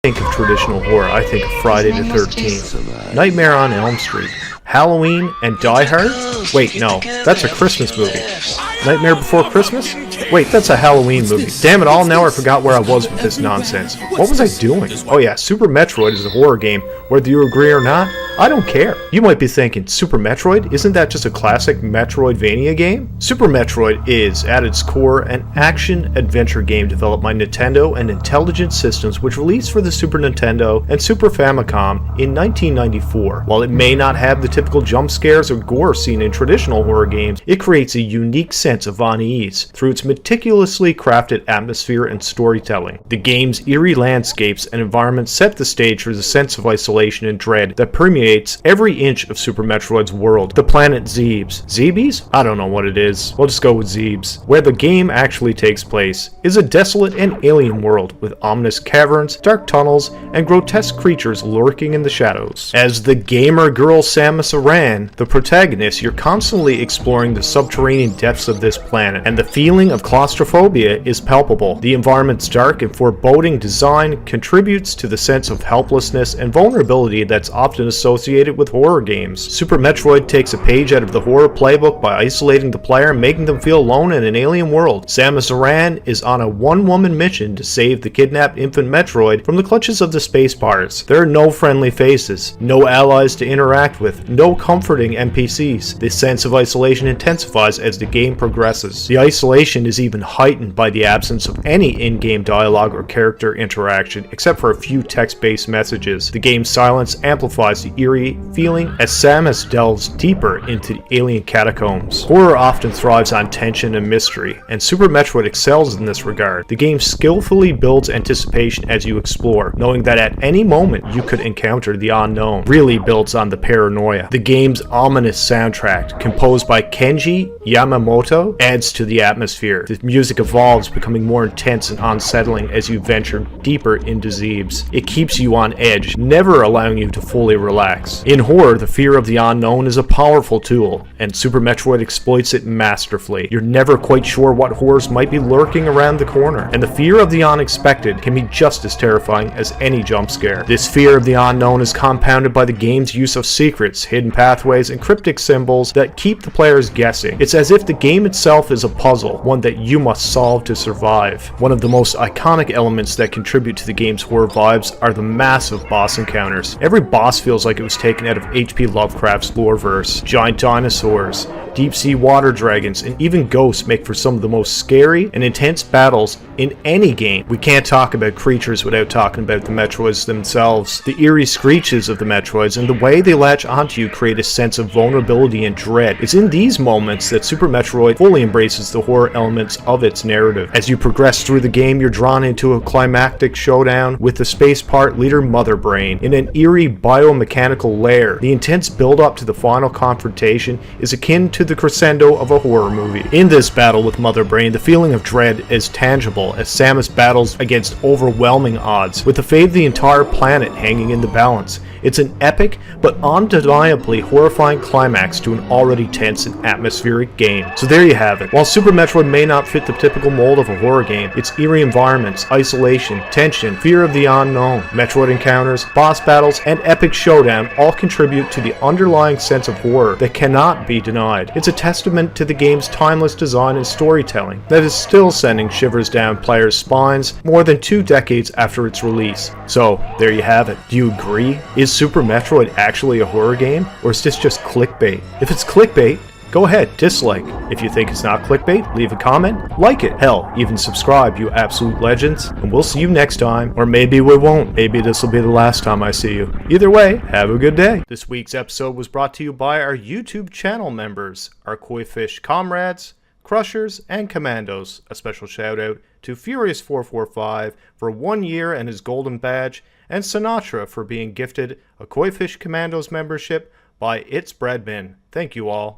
Think of traditional horror, I think of Friday the 13th, Nightmare on Elm Street, Halloween, and Die Hard? Wait, no, that's a Christmas movie. Nightmare Before Christmas? Wait, that's a Halloween movie. Damn it all, now I forgot where I was with this nonsense. What was I doing? Oh yeah, Super Metroid is a horror game, whether you agree or not. I don't care. You might be thinking, Super Metroid? Isn't that just a classic Metroidvania game? Super Metroid is, at its core, an action-adventure game developed by Nintendo and Intelligent Systems, which released for the Super Nintendo and Super Famicom in 1994. While it may not have the typical jump scares or gore seen in traditional horror games, it creates a unique sense of unease through its meticulously crafted atmosphere and storytelling. The game's eerie landscapes and environments set the stage for the sense of isolation and dread that permeates every inch of Super Metroid's world. The planet Zebes. Zebes? I don't know what it is. We'll just go with Zebes. Where the game actually takes place is a desolate and alien world with ominous caverns, dark tunnels, and grotesque creatures lurking in the shadows. As the gamer girl Samus Aran, the protagonist, you're constantly exploring the subterranean depths of this planet, and the feeling of claustrophobia is palpable. The environment's dark and foreboding design contributes to the sense of helplessness and vulnerability that's often associated with horror games. Super Metroid takes a page out of the horror playbook by isolating the player and making them feel alone in an alien world. Samus Aran is on a one-woman mission to save the kidnapped infant Metroid from the clutches of the space pirates. There are no friendly faces, no allies to interact with, no comforting NPCs. This sense of isolation intensifies as the game progresses. The isolation is even heightened by the absence of any in-game dialogue or character interaction, except for a few text-based messages. The game's silence amplifies the eerie feeling as Samus delves deeper into the alien catacombs. Horror often thrives on tension and mystery, and Super Metroid excels in this regard. The game skillfully builds anticipation as you explore, knowing that at any moment you could encounter the unknown. Really builds on the paranoia. The game's ominous soundtrack, composed by Kenji Yamamoto, adds to the atmosphere. The music evolves, becoming more intense and unsettling as you venture deeper into Zebes. It keeps you on edge, never allowing you to fully relax. In horror, the fear of the unknown is a powerful tool, and Super Metroid exploits it masterfully. You're never quite sure what horrors might be lurking around the corner, and the fear of the unexpected can be just as terrifying as any jump scare. This fear of the unknown is compounded by the game's use of secrets, hidden pathways, and cryptic symbols that keep the players guessing. It's as if the game itself is a puzzle, one that you must solve to survive. One of the most iconic elements that contribute to the game's horror vibes are the massive boss encounters. Every boss feels like it was taken out of H.P. Lovecraft's loreverse. Giant dinosaurs, deep-sea water dragons, and even ghosts make for some of the most scary and intense battles in any game. We can't talk about creatures without talking about the Metroids themselves. The eerie screeches of the Metroids and the way they latch onto you create a sense of vulnerability and dread. It's in these moments that Super Metroid fully embraces the horror elements of its narrative. As you progress through the game, you're drawn into a climactic showdown with the space part leader Mother Brain in an eerie biomechanical lair. The intense build-up to the final confrontation is akin to the crescendo of a horror movie. In this battle with Mother Brain, the feeling of dread is tangible as Samus battles against overwhelming odds, with the fate of the entire planet hanging in the balance. It's an epic but undeniably horrifying climax to an already tense and atmospheric game. So there you have it. While Super Metroid may not fit the typical mold of a horror game, its eerie environments, isolation, tension, fear of the unknown, Metroid encounters, boss battles, and epic showdown all contribute to the underlying sense of horror that cannot be denied. It's a testament to the game's timeless design and storytelling that is still sending shivers down players' spines more than 2 decades after its release. So there you have it. Do you agree? Is Super Metroid actually a horror game, or is this just clickbait? If it's clickbait, go ahead, dislike. If you think it's not clickbait, leave a comment, like it. Hell, even subscribe, you absolute legends. And we'll see you next time. Or maybe we won't. Maybe this will be the last time I see you. Either way, have a good day. This week's episode was brought to you by our YouTube channel members, our Koi Fish comrades, Crushers, and Commandos. A special shout out to Furious445 for 1 year and his golden badge, and Sinatra for being gifted a Koi Fish Commandos membership by It's Breadman. Thank you all.